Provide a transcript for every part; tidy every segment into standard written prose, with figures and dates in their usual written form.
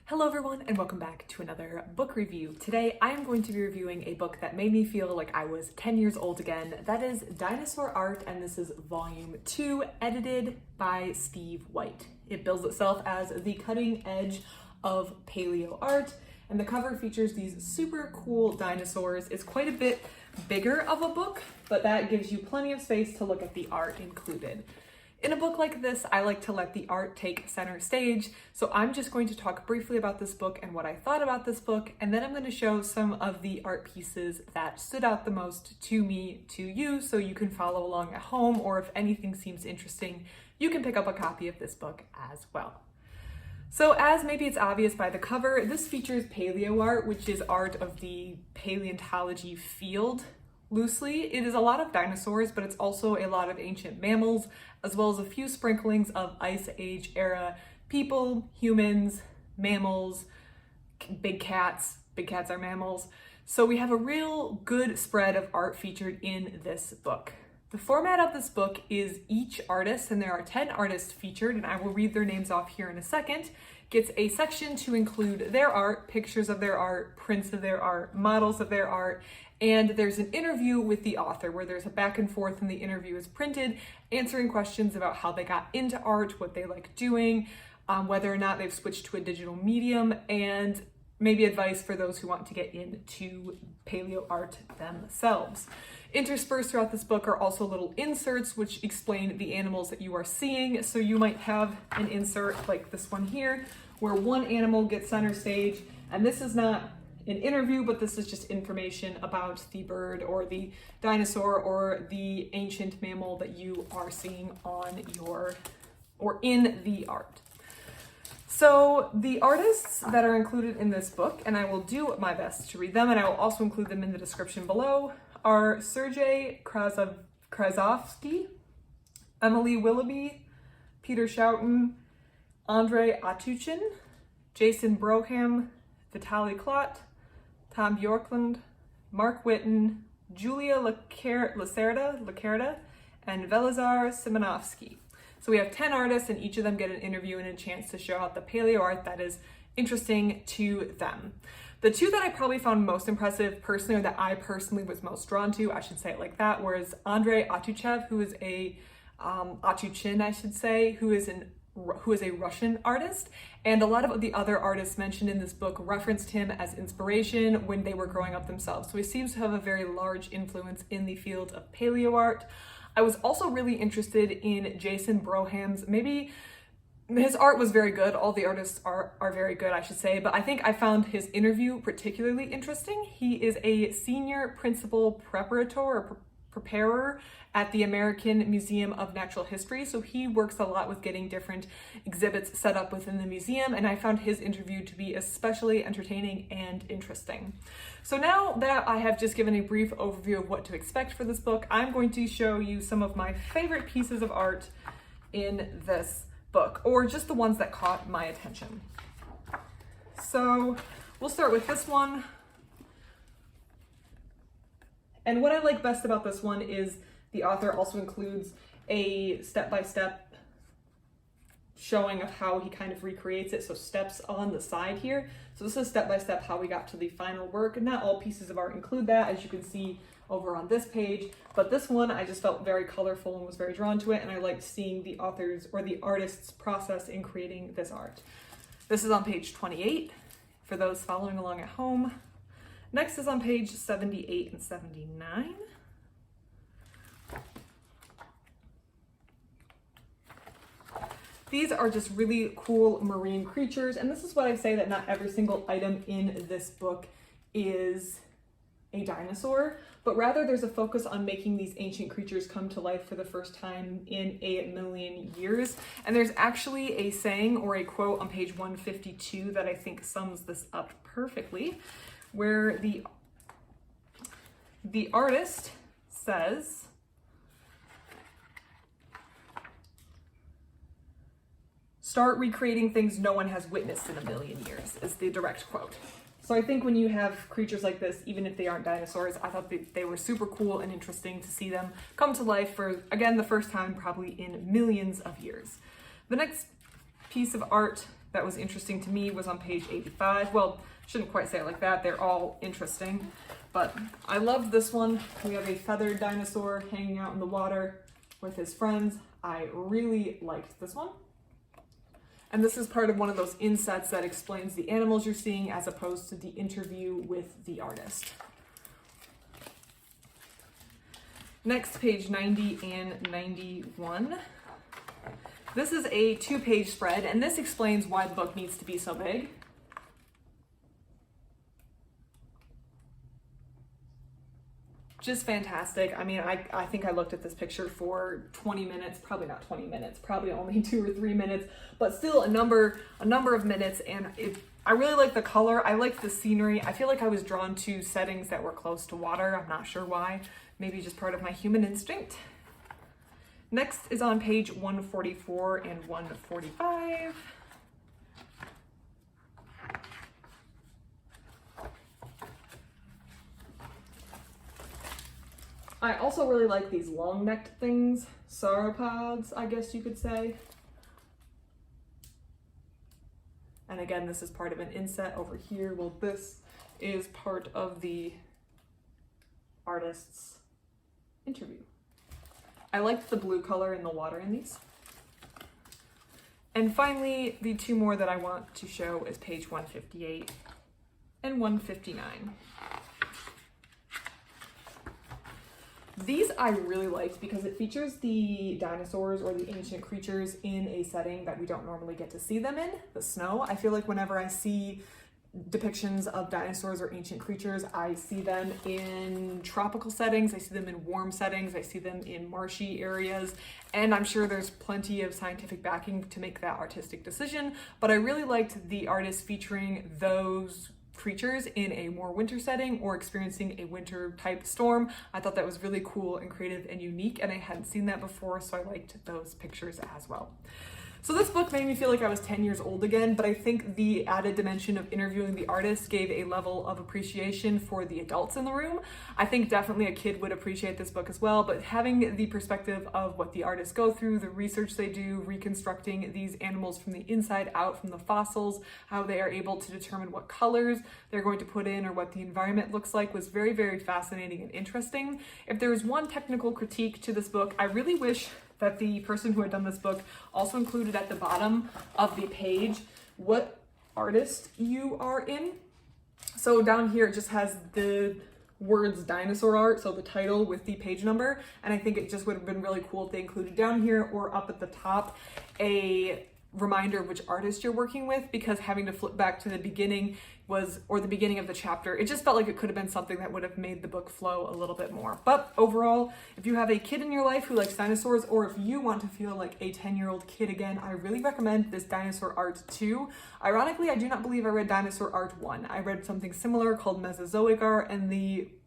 Hello everyone and welcome back to another book review. Today I am going to be reviewing a book that made me feel like I was 10 years old again. That is Dinosaur Art, and this is volume 2, edited by Steve White. It bills itself as the cutting edge of paleo art, and the cover features these super cool dinosaurs. It's quite a bit bigger of a book, but that gives you plenty of space to look at the art included. In a book like this, I like to let the art take center stage, so I'm just going to talk briefly about this book and what I thought about this book, and then I'm going to show some of the art pieces that stood out the most to me, to you, so you can follow along at home, or if anything seems interesting, you can pick up a copy of this book as well. So as maybe it's obvious by the cover, this features paleo art, which is art of the paleontology field. Loosely, it is a lot of dinosaurs, but it's also a lot of ancient mammals, as well as a few sprinklings of Ice Age era people, humans, mammals, big cats. Big cats are mammals. So we have a real good spread of art featured in this book. The format of this book is each artist, and there are 10 artists featured, and I will read their names off here in a second, gets a section to include their art, pictures of their art, prints of their art, models of their art, and there's an interview with the author where there's a back and forth and the interview is printed, answering questions about how they got into art, what they like doing, whether or not they've switched to a digital medium, and maybe advice for those who want to get into paleo art themselves. Interspersed throughout this book are also little inserts which explain the animals that you are seeing. So you might have an insert like this one here, where one animal gets center stage, and this is not an interview, but this is just information about the bird or the dinosaur or the ancient mammal that you are seeing on your, or in the art. So the artists that are included in this book, and I will do my best to read them, and I will also include them in the description below, are Sergey Krasovskiy, Emily Willoughby, Peter Schouten, Andrey Atuchin, Jason Brougham, Vitali Klatt, Tom Björklund, Mark Witton, Julio Lacerda, and Velizar Simeonovski. So we have 10 artists, and each of them get an interview and a chance to show out the paleo art that is interesting to them. The two that I probably found most impressive personally, or that I personally was most drawn to, I should say it like that, was Andrey Atuchin, who is a Atuchin, I should say, who is a Russian artist, and a lot of the other artists mentioned in this book referenced him as inspiration when they were growing up themselves. So he seems to have a very large influence in the field of paleo art. I was also really interested in Jason Broham's, maybe his art was very good. All the artists are very good, I should say, but I think I found his interview particularly interesting. He is a senior principal preparer at the American Museum of Natural History. So he works a lot with getting different exhibits set up within the museum, and I found his interview to be especially entertaining and interesting. So now that I have just given a brief overview of what to expect for this book, I'm going to show you some of my favorite pieces of art in this book, or just the ones that caught my attention. So we'll start with this one. And what I like best about this one is the author also includes a step-by-step showing of how he kind of recreates it. So steps on the side here. So this is step-by-step how we got to the final work. And not all pieces of art include that, as you can see over on this page. But this one I just felt very colorful and was very drawn to it. And I liked seeing the author's or the artist's process in creating this art. This is on page 28 for those following along at home. Next is on page 78 and 79. These are just really cool marine creatures, and this is what I say, that not every single item in this book is a dinosaur, but rather there's a focus on making these ancient creatures come to life for the first time in 8 million years. And there's actually a saying or a quote on page 152 that I think sums this up perfectly, where the artist says, "Start recreating things no one has witnessed in 1 million years," is the direct quote. So I think when you have creatures like this, even if they aren't dinosaurs, I thought they were super cool and interesting to see them come to life for, again, the first time probably in millions of years. The next piece of art that was interesting to me was on page 85. Well, shouldn't quite say it like that. They're all interesting, but I loved this one. We have a feathered dinosaur hanging out in the water with his friends. I really liked this one. And this is part of one of those insets that explains the animals you're seeing as opposed to the interview with the artist. Next, page 90 and 91. This is a 2-page spread, and this explains why the book needs to be so big. Just fantastic. I mean, I think I looked at this picture for 20 minutes, probably not 20 minutes, probably only 2 or 3 minutes, but still a number of minutes, and I really like the color. I like the scenery. I feel like I was drawn to settings that were close to water. I'm not sure why. Maybe just part of my human instinct. Next is on page 144 and 145. I also really like these long-necked things, sauropods, I guess you could say. And again, this is part of an inset over here. Well, this is part of the artist's interview. I liked the blue color in the water in these. And finally, the 2 more that I want to show is page 158 and 159. These I really liked because it features the dinosaurs or the ancient creatures in a setting that we don't normally get to see them in, the snow. I feel like whenever I see depictions of dinosaurs or ancient creatures, I see them in tropical settings, I see them in warm settings, I see them in marshy areas, and I'm sure there's plenty of scientific backing to make that artistic decision, but I really liked the artist featuring those creatures in a more winter setting or experiencing a winter type storm. I thought that was really cool and creative and unique, and I hadn't seen that before, so I liked those pictures as well. So this book made me feel like I was 10 years old again, but I think the added dimension of interviewing the artist gave a level of appreciation for the adults in the room. I think definitely a kid would appreciate this book as well, but having the perspective of what the artists go through, the research they do, reconstructing these animals from the inside out, from the fossils, how they are able to determine what colors they're going to put in or what the environment looks like was very, very fascinating and interesting. If there was one technical critique to this book, I really wish that the person who had done this book also included at the bottom of the page what artist you are in. So down here it just has the words Dinosaur Art, so the title with the page number, and I think it just would have been really cool if they included down here or up at the top a reminder of which artist you're working with, because having to flip back to the beginning or the beginning of the chapter, it just felt like it could have been something that would have made the book flow a little bit more. But overall, if you have a kid in your life who likes dinosaurs, or if you want to feel like a 10-year-old kid again, I really recommend this Dinosaur Art II. Ironically, I do not believe I read Dinosaur Art I. I read something similar called Mesozoic Art,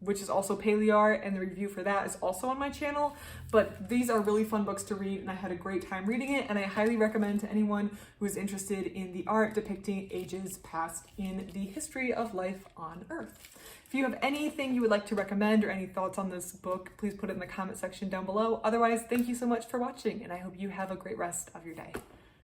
which is also Paleoart, and the review for that is also on my channel. But these are really fun books to read, and I had a great time reading it, and I highly recommend to anyone who is interested in the art depicting ages past in the history of life on Earth. If you have anything you would like to recommend or any thoughts on this book, please put it in the comment section down below. Otherwise, thank you so much for watching, and I hope you have a great rest of your day.